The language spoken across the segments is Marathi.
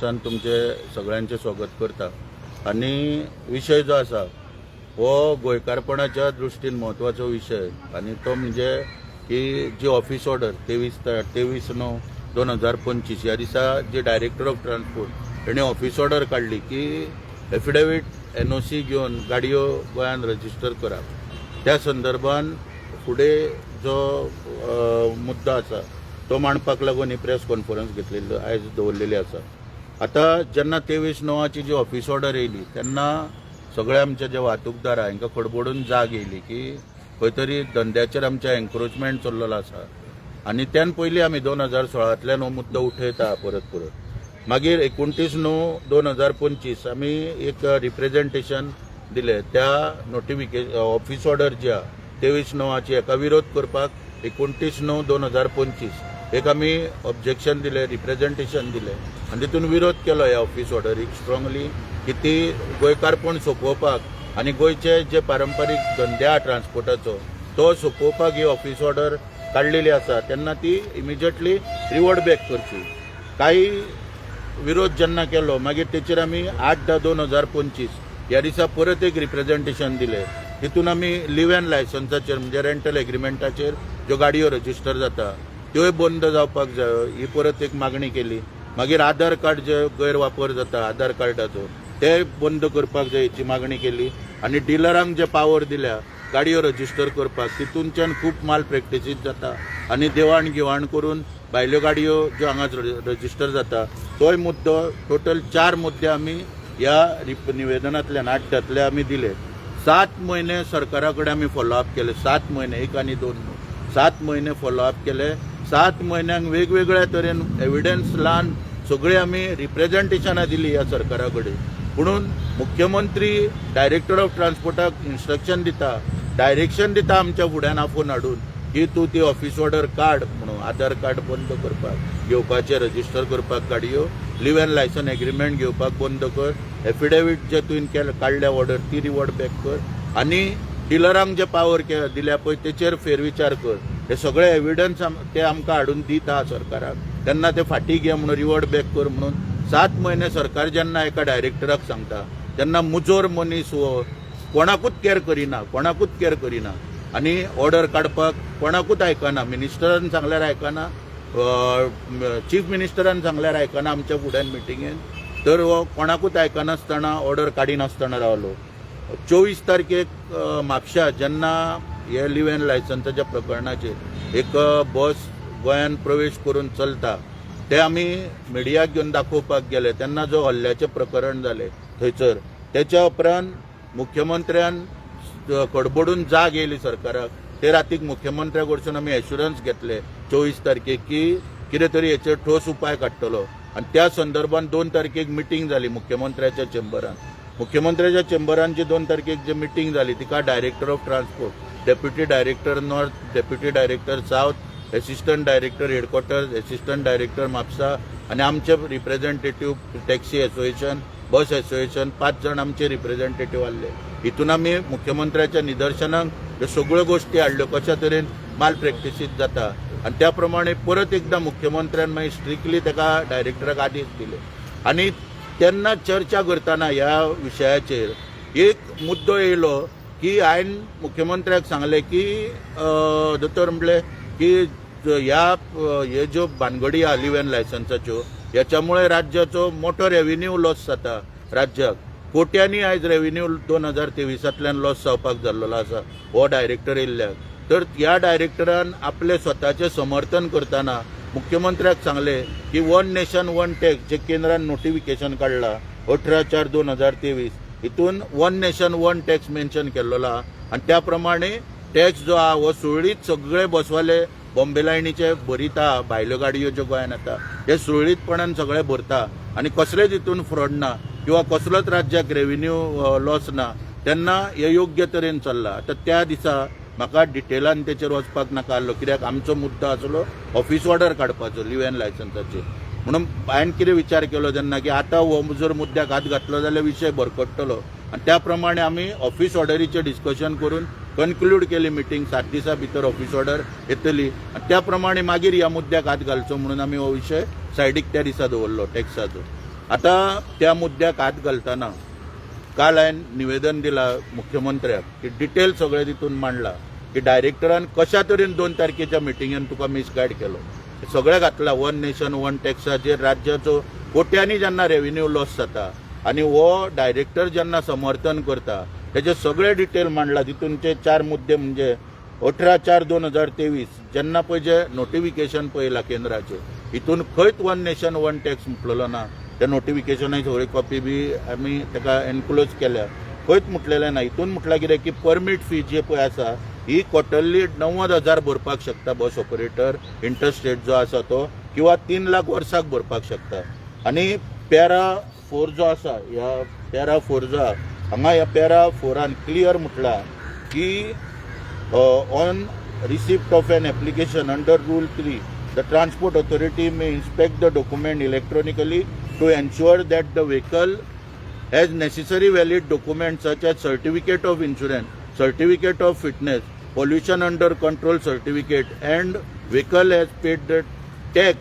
सान तुमचे सगळ्यांचे स्वागत करता आणि विषय जो आसा हो गोंयकारपणाच्या दृश्टीन महत्वाचो विषय आणि तो म्हणजे की जी ऑफिस ऑर्डर 23/9/2025 ह्या दिसा जे डायरेक्टर ऑफ ट्रान्सपोर्ट ताणें ऑफिस ऑर्डर काढली की एफिडेविट NOC घेवन गाडयो गोंयांत रजिस्टर करप त्या संदर्भान फुडें जो मुद्दो आसा तो मांडपाक लागून ही प्रेस कॉन्फरन्स घेतलेली आयज दवरलेली आसा। आता जेन्ना 23/9 जी ऑफिस ऑर्डर येयली तेन्ना सगळे आमचे जे वाहतूकदार हांकां खडबडून जाग येयली की खंय तरी धंद्याचेर आमच्या एन्क्रोचमेंट चल्लेलो आसा आनी त्यान पयलीं आमी 2016तल्यान हो मुद्दो उठयता परत मागीर 29/9/2025 आमी एक रिप्रेजेंटेशन दिले त्या नोटिफिकेशन ऑफिस ऑर्डर जी आहा 23/9 हेका विरोध करपाक 29/9/2025 एक आमी ऑब्जेक्शन दिले रिप्रेजेंटेशन दिले आनी तितून विरोध केलो ह्या ऑफिस ऑर्डरीक स्ट्रॉंगली की ती गोंयकारपण सोंपोवपाक आनी गोंयचे जे पारंपारीक धंदे आहा ट्रान्सपोर्टाचो तो सोंपोवपाक ही ऑफिस ऑर्डर काडलेली आसा तेन्ना ती इमिजिएटली रिवर्ट बॅक करची। काही विरोध जेन्ना केलो मागीर तेचेर आमी 8/10/2025 ह्या दिसा परत एक रिप्रेजेंटेशन दिले। तितून आमी लिव्ह एंड लायसन्साचेर म्हणजे रेंटल एग्रीमेंटाचेर ज्यो गाडयो रजिस्टर जाता त्योय बंद जावपाक जाय ही परत एक मागणी केली। मागीर आधार कार्ड जे गैरवापर जाता आधार कार्डाचो ते बंद करपाक जाय हाची मागणी केली आनी डिलरांक जे पावर दिल्या गाडयो रजिस्टर करपाक तितूनच्यान खूब माल प्रॅक्टिसीस जाता आनी देवाण घेवाण करून भायल्यो गाडयो ज्यो हांगा रजिस्टर जाता तोय मुद्दो टोटल 4 मुद्दे आमी ह्या निवेदनांतल्यान 8 आमी दिले। 7 म्हयने सरकारा कडेन आमी फॉलोअप केले 7 म्हयने 1 आनी 2 7 म्हयने फॉलोअप केले। 7 म्हयन्यांक वेगवेगळ्या तरेन एविडन्स लावन सगळी आमी रिप्रेजेंटेशनां दिली ह्या सरकारा कडेन म्हणून मुख्यमंत्री डायरेक्टर ऑफ ट्रान्सपोर्टाक इन्स्ट्रक्शन दिता डायरेक्शन दिता आमच्या फुड्यान आफोवन हाडून की तूं ती ऑफिस ऑर्डर काड म्हणून आधार कार्ड बंद करपाक घेवपाचे रजिस्टर करपाक गाडयो लिव्ह एंड लायसन एग्रीमेंट घेवपाक बंद कर एफिडेविट जे तुवें काडल्या ऑर्डर ती रिवर्ट बॅक कर आनी डिलरांक जे पावर दिल्या पळय तेचेर फेरविचार कर। हे सगळे एविडन्स ते आमकां हाडून दिता सरकाराक तेन्ना ते फाटीं घे म्हणून रिवर्ट बॅक कर म्हणून 7 म्हयने सरकार जेन्ना एका डायरेक्टराक सांगता तेन्ना मुजोर मनीस हो कोणाकूच केअर करिना आनी ऑर्डर काडपाक कोणाकूच आयकना। मिनिस्टरान सांगल्यार आयकना चीफ मिनिस्टरान सांगल्यार आयकना आमच्या फुड्यान मिटिंगेन तर हो कोणाकूच आयकनासतना ऑर्डर काडिनासतना रावलो। 24 तारखेक म्हापशा जेन्ना हे लिव्ह एंड लायसन्साच्या प्रकरणाचेर एक बस गोंयान प्रवेश करून चलता ते आमी मिडियाक घेवन दाखोवपाक गेले तेन्ना जो हल्ल्याचें प्रकरण जालें थंयसर तेच्या उपरांत मुख्यमंत्र्यान खडबडून जाग येयली सरकाराक ते रातीक मुख्यमंत्र्या कडसून आमी एश्युरन्स घेतले 24 तारखेक की कितें तरी हेचेर ठोस उपाय काडटलो आनी त्या संदर्भान 2 तारखेक मिटींग जाली मुख्यमंत्र्याच्या चेंबरान जी 2 तारखेक जी मिटींग जाली तिका director of transport deputy director north deputy director south assistant director headquarters assistant director Mapusa आनी आमचे representative taxi association bus association 5 जण आमचे रिप्रेजेंटेटिव्ह आसले। हितून आमी मुख्यमंत्र्याच्या निदर्शनाक ह्यो सगळ्यो गोश्टी हाडल्यो कशा तरेन माल प्रॅक्टिसीस जाता आनी त्या प्रमाणे परत एकदां मुख्यमंत्र्यान मागीर स्ट्रिक्टली ताका डायरेक्टराक आदेश दिले आनी तेन्ना चर्चा करतना ह्या विशयाचेर एक मुद्दो येयलो की हांवें मुख्यमंत्र्याक सांगलें की दोतोर म्हणलें की हे ज्यो भानगडी आहा लिव्ह एंड लायसन्साच्यो ह्याच्यामुळे राज्याचो मोठो रेव्हेन्यू लॉस जाता राज्याक कोट्यांनी आयज रेव्हेन्यू 2023तल्यान लॉस जावपाक जाल्लो आसा हो डायरेक्टर येयल्ल्याक तर ह्या डायरेक्टरान आपले स्वताचें समर्थन करतना मुख्यमंत्र्याक सांगले की 1 नेशन 1 टॅक्स जे केंद्रान नोटिफिकेशन काडला 18/4/2023 हितून 1 नेशन 1 टॅक्स मेन्शन केल्लो आहा आनी त्या प्रमाणे टॅक्स जो आहा हो सुरळीत सगळे बसवाले बॉम्बे लायनीचे भरिता भायल्यो गाडयो ज्यो गोंयान येता हे सुरळीतपणान सगळे भरता आनी कसलेच हितून फ्रॉड ना किंवा कसलोच राज्याक रेव्हेन्यू लॉस ना तेन्ना हे योग्य तरेन चल्ला। आतां त्या दिसा म्हाका डिटेलान तेचेर वचपाक नाका आसलो कित्याक आमचो मुद्दो आसलो ऑफिस ऑर्डर काडपाचो लिव्ह एंड लायसन्साचेर म्हणून हांवें कितें विचार केलो तेन्ना की आतां हो जर मुद्द्याक हात घातलो जाल्यार विशय भरकटतलो आनी त्या प्रमाणे आमी ऑफिस ऑर्डरीचें डिस्कशन करून कन्क्लूड केली मिटींग 7 दिसां भितर ऑफिस ऑर्डर येतली आनी त्या प्रमाणे मागीर ह्या मुद्द्याक हात घालचो म्हणून आमी हो विशय सायडीक त्या दिसा दवरलो टॅक्साचो। आता त्या मुद्द्याक हात घालतना काल हांवें निवेदन दिला मुख्यमंत्र्याक की डिटेल सगळे तितून मांडला की डायरेक्टरान कशा तरेन 2 तारखेच्या मिटिंगेन तुका मिसगायड केलो सगळें घातला वन नेशन वन टॅक्साचेर राज्याचो कोट्यांनी जेन्ना रेव्हेन्यू लॉस जाता आनी हो डायरेक्टर जेन्ना समर्थन करता तेजे सगळे डिटेल मांडला तितूनचे 4 मुद्दे म्हणजे 18/4/2023 जेन्ना पळय जे नोटिफिकेशन पळयला केंद्राचे हितून खंयच वन नेशन वन टॅक्स म्हटलेलो ना त्या नोटिफिकेशनाची सगळी कॉपी बी आमी ताका एनक्लोज केल्या खंयच म्हटलेलें ना हितून म्हटल्यार कितें की परमीट फी जी पळय आसा ही क्वार्टरली 90,000 भरपाक शकता बस ऑपरेटर इंटरस्टेट जो आसा तो किंवा 3 लाख वर्साक भरपाक शकता आनी पॅरा 4 जो आसा ह्या पॅरा 4 जो हांगा ह्या पॅरा 4 क्लियर म्हटलां की on receipt of an application under rule 3 the transport authority may inspect the document electronically to ensure that the vehicle has necessary valid documents such as certificate of insurance, certificate of fitness, pollution under control certificate, and vehicle has paid the tax.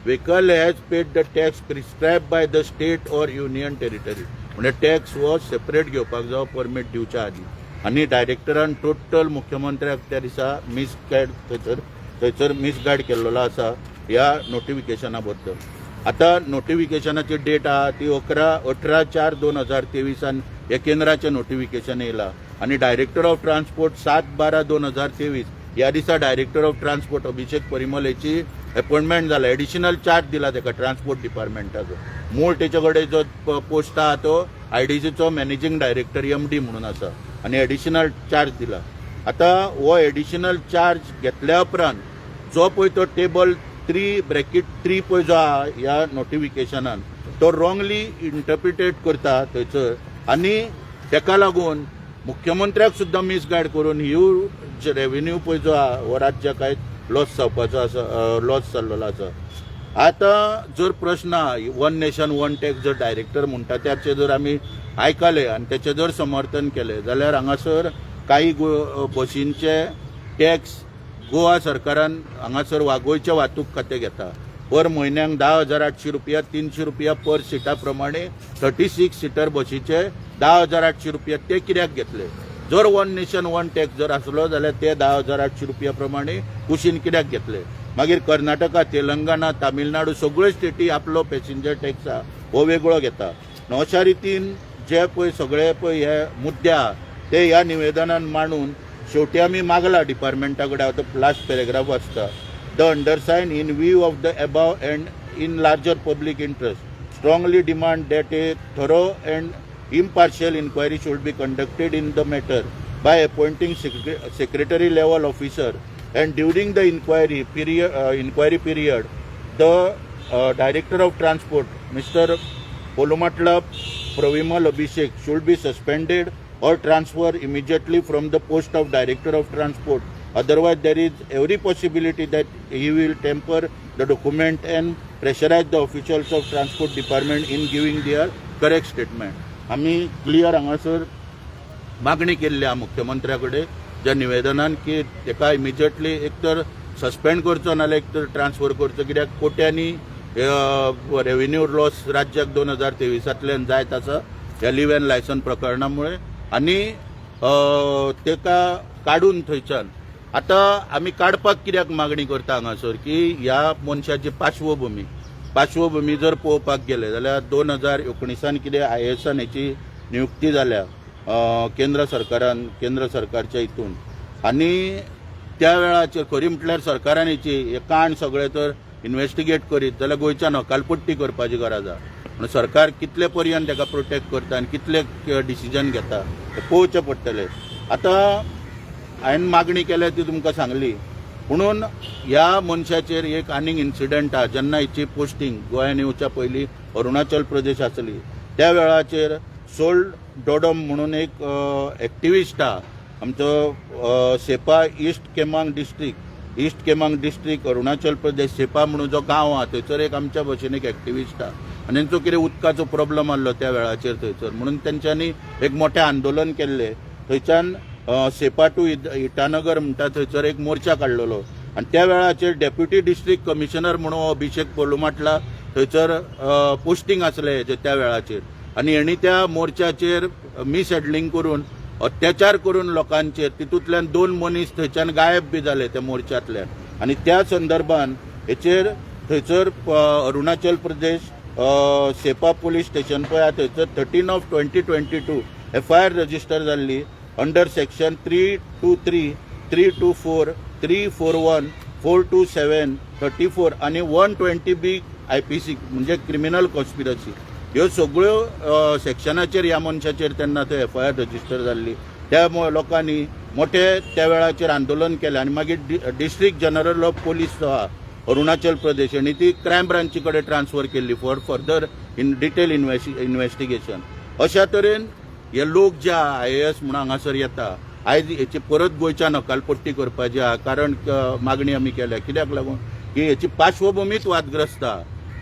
Vehicle has paid the tax prescribed by the state or union territory. म्हणजे टॅक्स हो सेपरेट घेवपाक जाय परमीट दिवच्या आदी आनी डायरेक्टरान टोटल मुख्यमंत्र्याक त्या दिसा थंयसर मिसगायड केल्लो आसा ह्या नोटिफिकेशना बद्दल आतां नोटिफिकेशनाची डेट आहा ती 18/4/2023 हे केंद्राचें नोटिफिकेशन येयला आनी डायरेक्टर ऑफ ट्रान्सपोर्ट 7/12/2023 ह्या दिसा डायरेक्टर ऑफ ट्रान्सपोर्ट अभिषेक परिमल हेची अपॉइंटमेंट जाला एडिशनल चार्ज दिला ताका ट्रान्सपोर्ट डिपार्टमेंटाचो मूळ तेचे कडेन जो पोस्ट आहा तो आयडीसीचो मॅनेजिंग डायरेक्टर MD म्हणून आसा आनी एडिशनल चार्ज दिला आतां हो एडिशनल चार्ज घेतल्या उपरांत जो पळय तो टेबल 3(3) पळय जो आहा ह्या नोटिफिकेशनान तो रॉंगली इंटरप्रिटेट करता थंयसर आनी तेका लागून मुख्यमंत्र्याक सुद्दां मिसगायड करून ह्यूज रेव्हेन्यू पळय जो आहा हो राज्याक आयज लॉस जावपाचो आसा लॉस जाल्लो आसा आतां जर प्रश्न वन नेशन वन टॅक्स जर डायरेक्टर म्हणटा त्याचे जर आमी आयकले आनी तेचें जर समर्थन केलें जाल्यार हांगासर काही बसींचे टॅक्स गोवा सरकारान हांगासर गोंयचे वाहतूक खातें घेता पर म्हयन्याक 10,800 रुपया 300 रुपया पर सिटा प्रमाणे 36 सिटर बसीचे 10,800 रुपया ते कित्याक घेतले जर वन नेशन वन टॅक्स जर आसलो जाल्यार ते 10,800 रुपया प्रमाणे कुशीन कित्याक घेतले मागीर कर्नाटका तेलंगणा तामिळनाडू सगळ्यो स्टेटी आपलो पॅसेंजर टॅक्स हो वेगळो घेता अशा रितीन जे पळय सगळे पळय हे मुद्दे आहा ते ह्या निवेदनान मांडून शेवटी आमी मागला डिपार्टमेंटा कडेन हांव लास्ट पॅरेग्राफ वाचता the undersigned in view of the above and in larger public interest strongly demand that a thorough and impartial inquiry should be conducted in the matter by appointing secretary level officer and during the inquiry period the director of transport Mr. Polumatla Pravimal Abhishek should be suspended or transferred immediately from the post of director of transport otherwise there is every possibility that he will tamper the document and pressurize the officials of transport department in giving their correct statement आमी क्लियर हांगासर मागणी केल्ली आहा मुख्यमंत्र्या कडेन ज्या निवेदनान की ताका इमिजिएटली एक तर सस्पेंड करचो नाल्यार एक तर ट्रान्सफर करचो कित्याक कोट्यांनी रेव्हेन्यू लॉस राज्याक 2023 जायत आसा ह्या लिव्ह एंड लायसन प्रकरणामुळे आनी ताका काडून थंयच्यान आतां आमी काडपाक कित्याक मागणी करता हांगासर की ह्या मनशाची पार्श्वभूमी जर पळोवपाक गेले जाल्यार 2019 कितें IASन हेची नियुक्ती जाल्या केंद्र सरकारच्या हितून आनी त्या वेळाचेर खरी म्हटल्यार सरकारान हेची हे कांड सगळे तर इन्व्हेस्टिगेट करीत जाल्यार गोंयच्यान हकालपट्टी करपाची गरज आसा म्हणून सरकार कितले पर्यंत ताका प्रोटेक्ट करता आनी कितले डिसिजन घेता ते पळोवचें पडटलें आतां हांवें मागणी केल्या ती तुमकां सांगली म्हणून ह्या मनशाचेर एक आनीक इन्सिडंट आहा जेन्ना हेची पोस्टिंग गोंयान येवच्या पयलीं अरुणाचल प्रदेश आसली त्या वेळाचेर सोल्ड डोडम म्हणून एक एक्टिविस्ट आहा आमचो सेपा ईस्ट केमांग डिस्ट्रिक्ट अरुणाचल प्रदेश सेपा म्हणून जो गांव आहा थंयसर एक आमच्या भशेन एक एक्टिविस्ट आहा आनी तांचो कितें उदकाचो प्रॉब्लम आसलो त्या वेळाचेर थंयसर म्हणून तेंच्यांनी एक मोठें आंदोलन केल्लें थंयच्यान सेपा टू इटानगर म्हणटा थंयसर एक मोर्चा काडलेलो आनी त्या वेळाचेर डेप्युटी डिस्ट्रिक्ट कमिशनर म्हणून अभिषेक पोलुमाटला थंयसर पोस्टिंग आसले हेजे त्या वेळाचेर आनी हेणी त्या मोर्चाचेर मिसहँडलिंग करून अत्याचार करून लोकांचेर तितूंतल्यान 2 मनीस थंयच्यान गायब बी जाले त्या मोर्चांतल्यान आनी त्या संदर्भान हेचेर थंयसर अरुणाचल प्रदेश सेपा पुलीस स्टेशन पळय थंयसर 13/20/22 FIR रजिस्टर जाल्ली अंडर सेक्शन 323, 324, 341, 427, 34 आनी 120B IPC म्हणजे क्रिमिनल कॉन्स्पिरसी ह्यो सगळ्यो सेक्शनाचेर ह्या मनशाचेर तेन्ना थंय FIR रजिस्टर जाल्ली. त्या लोकांनी मोठे त्या वेळाचेर आंदोलन केलें आनी मागीर डिस्ट्रिक्ट जनरल ऑफ पुलीस जो आहा अरुणाचल प्रदेश हांणी ती क्रायम ब्रांची कडेन ट्रान्सफर केल्ली for further in detail investigation. अशा तरेन हे लोक जे IAS म्हणून हांगासर येता आयज हेची परत गोंयच्यान हकालपट्टी करपाची आहा कारण मागणी आमी केल्या. कित्याक लागून की हेची पार्श्वभूमीच वादग्रस्त आहा.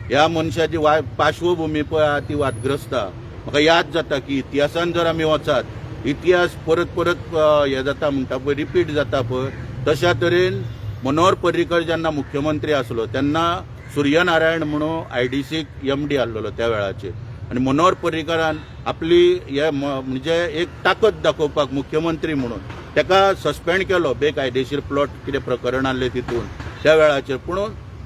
ह्या मनशाची पार्श्वभूमी पळय आहा ती वादग्रस्त आहा. म्हाका याद जाता की इतिहासान जर आमी वचात इतिहास परत परत हे जाता म्हणटा पळय रिपीट जाता पळय तशा तरेन मनोहर पर्रीकर जेन्ना मुख्यमंत्री आसलो तेन्ना सूर्यनारायण म्हणून IDCक MD आसलेलो त्या वेळाचेर आनी मनोहर पर्रीकरान आपली हे म्हणजे एक ताकद दाखोवपाक मुख्यमंत्री म्हणून ताका सस्पेंड केलो बेकायदेशीर प्लॉट कितें प्रकरण आसलें तितून त्या वेळाचेर. पूण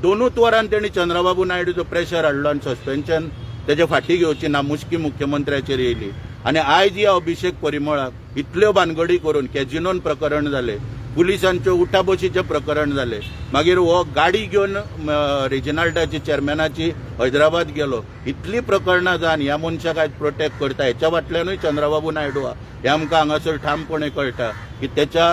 2च वरान तेणी चंद्रबाबू नायडूचो प्रेशर हाडलो आनी सस्पेन्शन तेजे फाटी घेवची नामुष्की मुख्यमंत्र्याचेर येयली. आनी आयज ह्या अभिषेक परिमळाक इतल्यो भानगडी करून कॅजिनोन प्रकरण जालें, पुलिसांच्यो उठाबशीचें प्रकरण जालें, मागीर हो गाडी घेवन रेजिनाल्टाची चेअरमॅनाची हैदराबाद गेलो. इतली प्रकरणां जावन ह्या मनशाक आयज प्रोटेक्ट करता हेच्या फाटल्यानूय चंद्रबाबू नायडू आहा हें आमकां हांगासर ठामपणे कळटा की तेच्या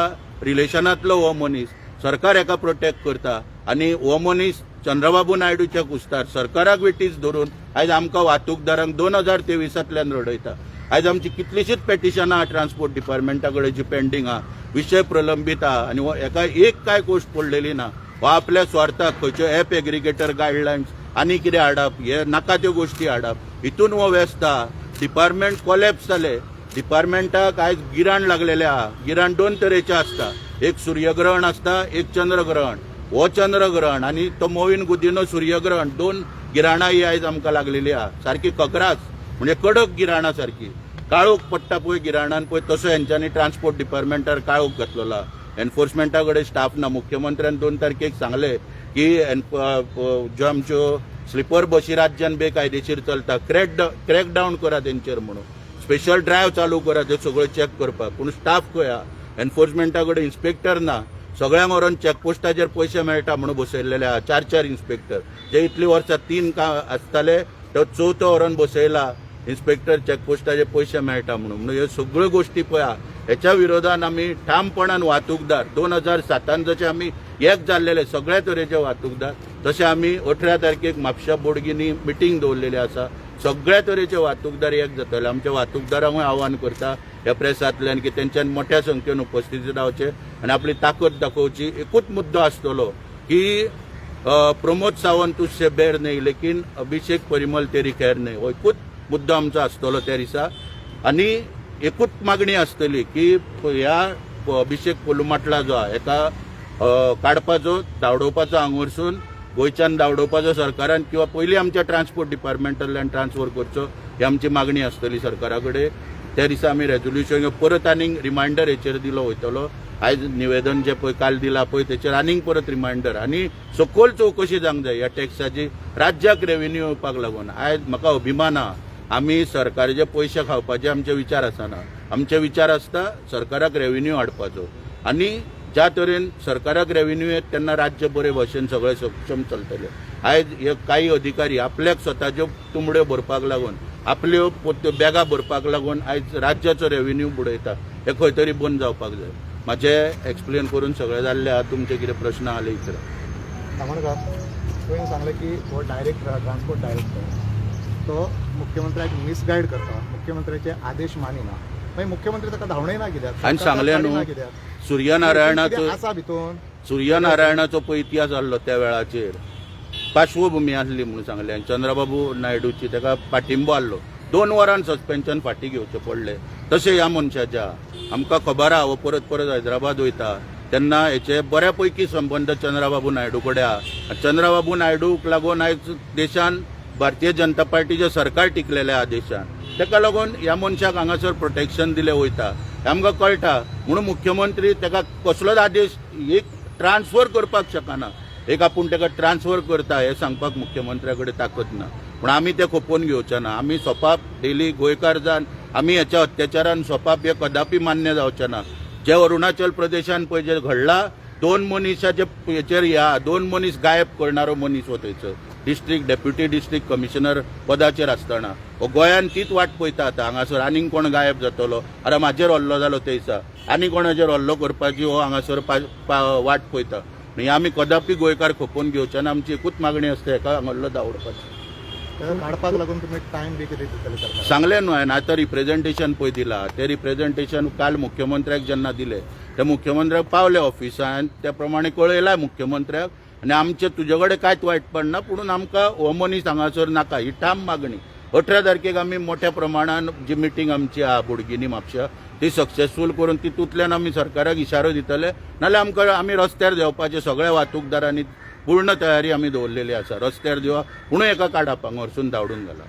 रिलेशनांतलो हो मनीस सरकार हेका प्रोटेक्ट करता आनी हो मनीस चंद्रबाबू नायडूच्या कुस्तार सरकाराक वेटीस धरून आयज आमकां वाहतूकदारांक 2023तल्यान रडयता. आयज आमची कितलीशीच पेटिशनां ट्रान्सपोर्ट डिपार्टमेंटा कडेन जी पेंडींग आहा विशय प्रलंबीत आहा आनी हेका एक काय गोश्ट पडलेली ना. हो आपल्या स्वार्थाक खंयच्यो ॲप एग्रिगेटर गायडलायन्स आनी कितें हाडप हे नाका त्यो गोश्टी हाडप हितून हो व्यस्त आहा. डिपार्टमेंट कोलॅप्स जाले. डिपार्टमेंटाक आयज गिराण लागलेलें आहा. गिराण 2 तरेचें आसता, एक सूर्यग्रहण आसता एक चंद्रग्रहण. हो चंद्रग्रहण आनी तो मोविन गुदिनो सूर्यग्रहण 2 गिराणां ही आयज आमकां लागलेली आहा. सारकी ककरास म्हणजे कडक गिराणां सारकी काळोख पडटा पळय गिराणान पळय तसो हेंच्यांनी ट्रान्सपोर्ट डिपार्टमेंटार काळोख घातलेलो आहा. एनफोर्समेंटा कडेन स्टाफ ना. मुख्यमंत्र्यान 2 तारखेक सांगले की ज्यो आमच्यो स्लिपर बसी राज्यान बेकायदेशीर चलता क्रॅकडावन करा तेंचेर म्हणून स्पेशल ड्रायव्ह चालू करा त्यो सगळ्यो चॅक करपाक. पूण स्टाफ खंय आहा? एनफोर्समेंटा कडेन इन्स्पेक्टर ना. सगळ्यांक व्हरोन चॅकपोस्टाचेर पयशे मेळटा म्हणून बसयल्लेले आहा 4 इन्स्पेक्टर जे इतलीं वर्सां 3 आसताले तो 4थो व्हरोन बसयला इन्स्पेक्टर चॅकपोस्टाचे पयशे मेळटा म्हणून ह्यो सगळ्यो गोश्टी पळय आहा. हेच्या विरोधान आमी ठामपणान वाहतूकदार 2007 जशे आमी एक जाल्लेले सगळ्या तरेचे वाहतूकदार तशें आमी 18 तारखेक म्हापशा बोडगिनी मिटींग दवरलेली आसा. सगळ्या तरेचे वाहतूकदार एक जातले. आमच्या वाहतूकदारांकूय आव्हान करता ह्या प्रेसांतल्यान की तेंच्यान मोठ्या संख्येन उपस्थिती रावचे आनी आपली ताकद दाखोवची. एकूच मुद्दो आसतलो की प्रमोद सावंत उससे बेर नहीं लेकिन अभिषेक परिमल तेरी खैर नहीं हो एकूच मुद्दो आमचो आसतलो त्या दिसा. आनी एकूच मागणी आसतली की ह्या अभिषेक पोलुमाटला जो आहा हेका काडपाचो धांवडोवपाचो हांगवरसून गोंयच्यान धांवडोवपाचो सरकारान किंवा पयलीं आमच्या ट्रान्सपोर्ट डिपार्टमेंटांतल्यान ट्रान्सफर करचो ही आमची मागणी आसतली सरकारा कडेन. त्या दिसा आमी रेझोल्युशन परत आनीक रिमांयडर हेचेर दिलो वयतलो. आयज निवेदन जे पळय काल दिला पळय तेचेर आनीक परत रिमांयडर आनी सखोल चवकशी जावंक जाय ह्या टॅक्साची राज्याक रेव्हेन्यू येवपाक लागून. आयज म्हाका अभिमान आहा आमी सरकाराचे पयशे खावपाचे आमचे विचार आसना. आमचे विचार आसता सरकाराक रेव्हेन्यू हाडपाचो आनी ज्या तरेन सरकाराक रेव्हेन्यू येत तेन्ना राज्य बरे भशेन सगळे सक्षम चलतले. आयज हे काही अधिकारी आपल्याक स्वताच्यो तुंबड्यो भरपाक लागून आपल्यो बॅगा भरपाक लागून आयज राज्याचो रेव्हेन्यू बुडयता. हे खंय तरी बंद जावपाक जाय. मातशें एक्सप्लेन करून सगळें जाल्लें आहा. तुमचे कितें प्रश्न आले इतर सामोणकार तुवें सांगलें की हो ट्रान्सपोर्ट डायरेक्टर तो मुख्यमंत्र्याक मिसगायड करता, मुख्यमंत्र्याचे आदेश मानिना. मागीर मुख्यमंत्री ताका धांवणय ना कित्याक? हांवें सांगलें न्हू सूर्यनारायणाचो पळय इतिहास आसलो त्या वेळाचेर पार्श्वभूमी आसली म्हणून सांगलें आनी चंद्रबाबू नायडूची ताका पाठिंबो आसलो. 2 वरान सस्पेन्शन फाटी घेवचें पडलें. तशें ह्या मनशाच्या आमकां खबर आहा हो परत हैदराबाद वयता तेन्ना हेचे बऱ्यापैकी संबंद चंद्रबाबू नायडू कडेन आहा. चंद्रबाबू नायडूक लागून आयज देशान भारतीय जनता पार्टीचे सरकार टिकलेले आदेशान ताका लागून ह्या मनशाक हांगासर प्रोटेक्शन दिले वयता हें आमकां कळटा म्हणून मुख्यमंत्री ताका कसलोच आदेश एक ट्रान्सफर करपाक शकना एक आपूण ताका ट्रान्सफर करता हें सांगपाक मुख्यमंत्र्या कडेन ताकद ना पूण आमी तें खोपोवन घेवचे ना आमी सोपाप डेली गोंयकार जावन आमी ह्याच्या अत्याचारान सोपाप हे कदापि मान्य जावचें ना जे अरुणाचल प्रदेशान पळय जे घडला 2 मनीसाचे हेचेर ह्या 2 मनीस गायब करणारो मनीस हो थंयचो डिस्ट्रिक्ट डेप्युटी डिस्ट्रिक्ट कमिशनर पदाचेर आसतना हो गोंयान तीच वाट पळयता आतां हांगासर आनीक कोण गायब जातलो आरे म्हाजेर हल्लो जालो ते दिसा आनी कोणाचेर हल्लो करपाची हो हांगासर वाट पळयता ही आमी कदापि गोंयकार खोपोवन घेवचे ना आमची एकूच मागणी आसता हेका हल्लो दावडपाची काडपाक लागून तुमी टायम बी कितें दितले सरकार सांगलें न्हय हांवें आतां रिप्रेझेंटेशन पळय दिलां तें रिप्रेझेंटेशन काल मुख्यमंत्र्याक जेन्ना दिलें ते मुख्यमंत्र्याक पावले ऑफिसान त्या प्रमाणे कळयलां मुख्यमंत्र्याक आनी आमचे तुजे कडेन कांयच वायटपण ना पूण आमकां हो मनीस हांगासर नाका ही ठाम मागणी 18 तारखेक आमी मोठ्या प्रमाणान जी मिटींग आमची आहा बोडगिनी म्हापशा ती सक्सेसफूल करून तितूंतल्यान आमी सरकाराक इशारो दितले नाल्यार आमकां आमी रस्त्यार देंवपाचे सगळ्या वाहतूकदारांनी पूर्ण तयारी आमी दवरलेली आसा रस्त्यार देवा पुणू एका काडापांक व्हरसून धांवडून घाला